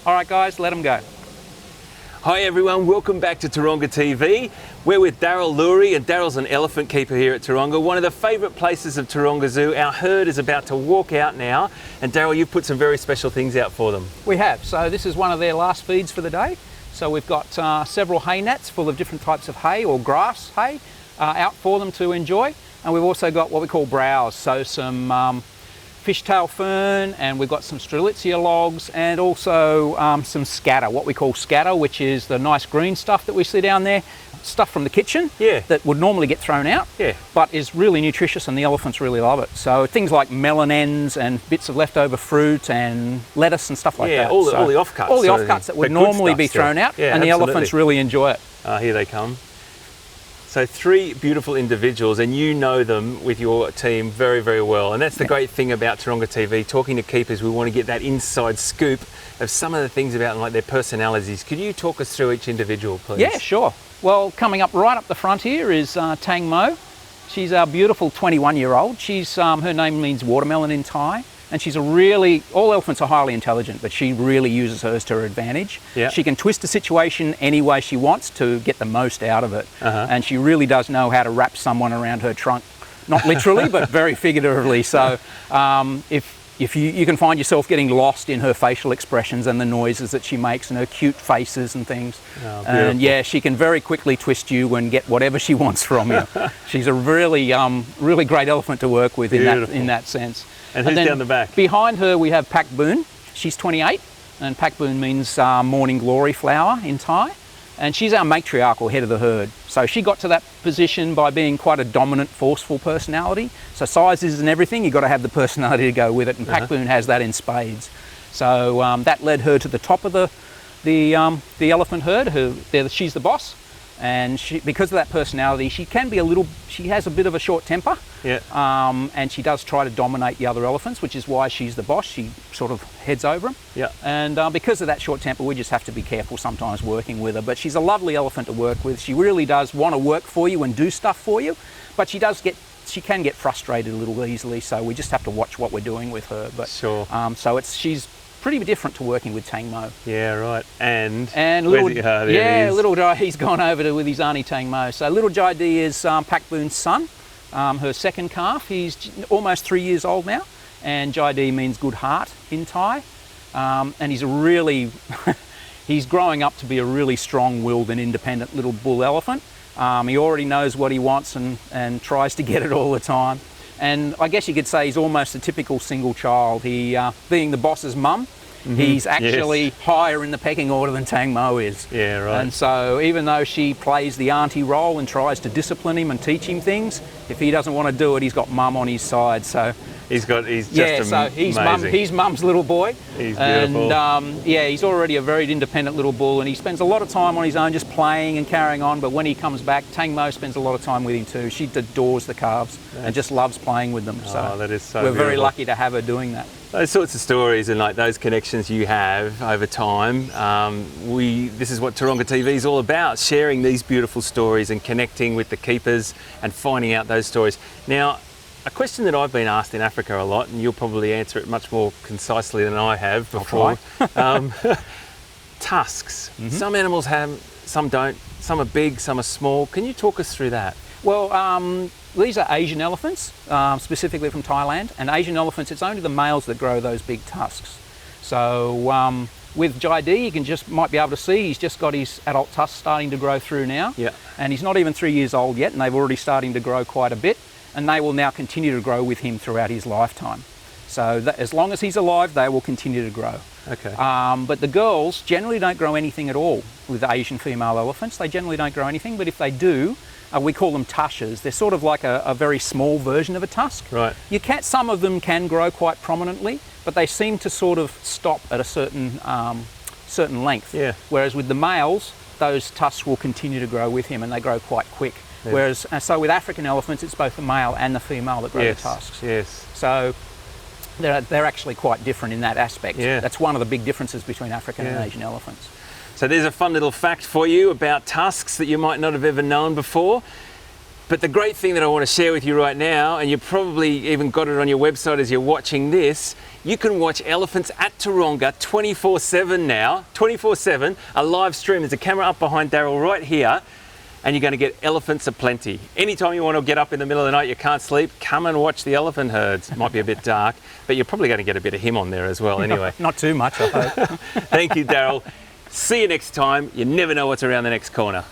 All right, guys, let them go. Hi everyone, welcome back to Taronga TV. We're with Daryl Lurie, and Daryl's an elephant keeper here at Taronga, one of the favourite places of Taronga Zoo. Our herd is about to walk out now, and Daryl, you've put some very special things out for them. We have. So this is one of their last feeds for the day. So we've got several hay nets full of different types of hay or grass hay out for them to enjoy. And we've also got what we call browse, so some fishtail fern, and we've got some strelitzia logs, and also some scatter, what we call scatter, which is the nice green stuff that we see down there, stuff from the kitchen that would normally get thrown out, but is really nutritious and the elephants really love it. So things like melon ends and bits of leftover fruit and lettuce and stuff like that. All the offcuts. All the offcuts that would normally be thrown out, and the elephants really enjoy it. Here they come. So 3 beautiful individuals, and you know them with your team very, very well. And that's the great thing about Taronga TV. Talking to keepers, we want to get that inside scoop of some of the things about them, like their personalities. Could you talk us through each individual, please? Yeah, sure. Well, coming up right up the front here is Tang Mo. She's our beautiful 21-year-old. She's her name means watermelon in Thai. And she's all elephants are highly intelligent, but she really uses hers to her advantage. She can twist a situation any way she wants to get the most out of it. And she really does know how to wrap someone around her trunk, not literally, but very figuratively. So if you can find yourself getting lost in her facial expressions and the noises that she makes and her cute faces and things. And yeah, she can very quickly twist you and get whatever she wants from you. She's a really great elephant to work with in that sense. And who's down the back? Behind her we have Pak Boon. She's 28, and Pak Boon means morning glory flower in Thai. And she's our matriarch or head of the herd. So she got to that position by being quite a dominant, forceful personality. So size isn't everything, you've got to have the personality to go with it, and Pak Boon has that in spades. So that led her to the top of the elephant herd. She's the boss. And because of that personality, she has a bit of a short temper. And she does try to dominate the other elephants, which is why she's the boss. She sort of heads over them. And because of that short temper, we just have to be careful sometimes working with her. But she's a lovely elephant to work with. She really does want to work for you and do stuff for you, but she can get frustrated a little easily. So we just have to watch what we're doing with her. But so she's pretty different to working with Tang Mo. Yeah, right. And little Jai, he's gone over with his auntie Tang Mo. So little Jai Dee is Pak Boon's son, her second calf. He's almost 3 years old now, and Jai Dee means good heart in Thai. And he's growing up to be a really strong-willed and independent little bull elephant. He already knows what he wants and tries to get it all the time. And I guess you could say he's almost a typical single child. He, being the boss's mum, he's actually higher in the pecking order than Tang Mo is. And so even though she plays the auntie role and tries to discipline him and teach him things, if he doesn't want to do it, he's got mum on his side. So he's amazing. He's mum's little boy. He's beautiful. And he's already a very independent little bull, and he spends a lot of time on his own just playing and carrying on. But when he comes back, Tang Mo spends a lot of time with him too. She adores the calves and just loves playing with them. So that is so we're beautiful. very lucky to have her doing that. Those sorts of stories and like those connections you have over time, this is what Taronga TV is all about, sharing these beautiful stories and connecting with the keepers and finding out those stories. Now, a question that I've been asked in Africa a lot, and you'll probably answer it much more concisely than I have before. Tusks. Some animals have, some don't. Some are big, some are small. Can you talk us through that? Well, these are Asian elephants, specifically from Thailand. And Asian elephants, it's only the males that grow those big tusks. So with Jai Dee, you might be able to see he's just got his adult tusks starting to grow through now. And he's not even 3 years old yet, and they've already starting to grow quite a bit. And they will now continue to grow with him throughout his lifetime. So as long as he's alive, they will continue to grow. But the girls generally don't grow anything at all with the Asian female elephants. They generally don't grow anything, but if they do, we call them tushes. They're sort of like a very small version of a tusk. Some of them can grow quite prominently, but they seem to sort of stop at a certain length. Whereas with the males, those tusks will continue to grow with him, and they grow quite quick. Whereas, so with African elephants, it's both the male and the female that grow the tusks. So they're actually quite different in that aspect. That's one of the big differences between African and Asian elephants. So there's a fun little fact for you about tusks that you might not have ever known before. But the great thing that I want to share with you right now, and you probably even got it on your website as you're watching this, you can watch elephants at Taronga 24/7 now, 24/7, a live stream. There's a camera up behind Daryl right here, and you're going to get elephants aplenty. Anytime you want to get up in the middle of the night, you can't sleep, come and watch the elephant herds. It might be a bit dark, but you're probably going to get a bit of him on there as well anyway. Not too much, I hope. Thank you, Daryl. See you next time. You never know what's around the next corner.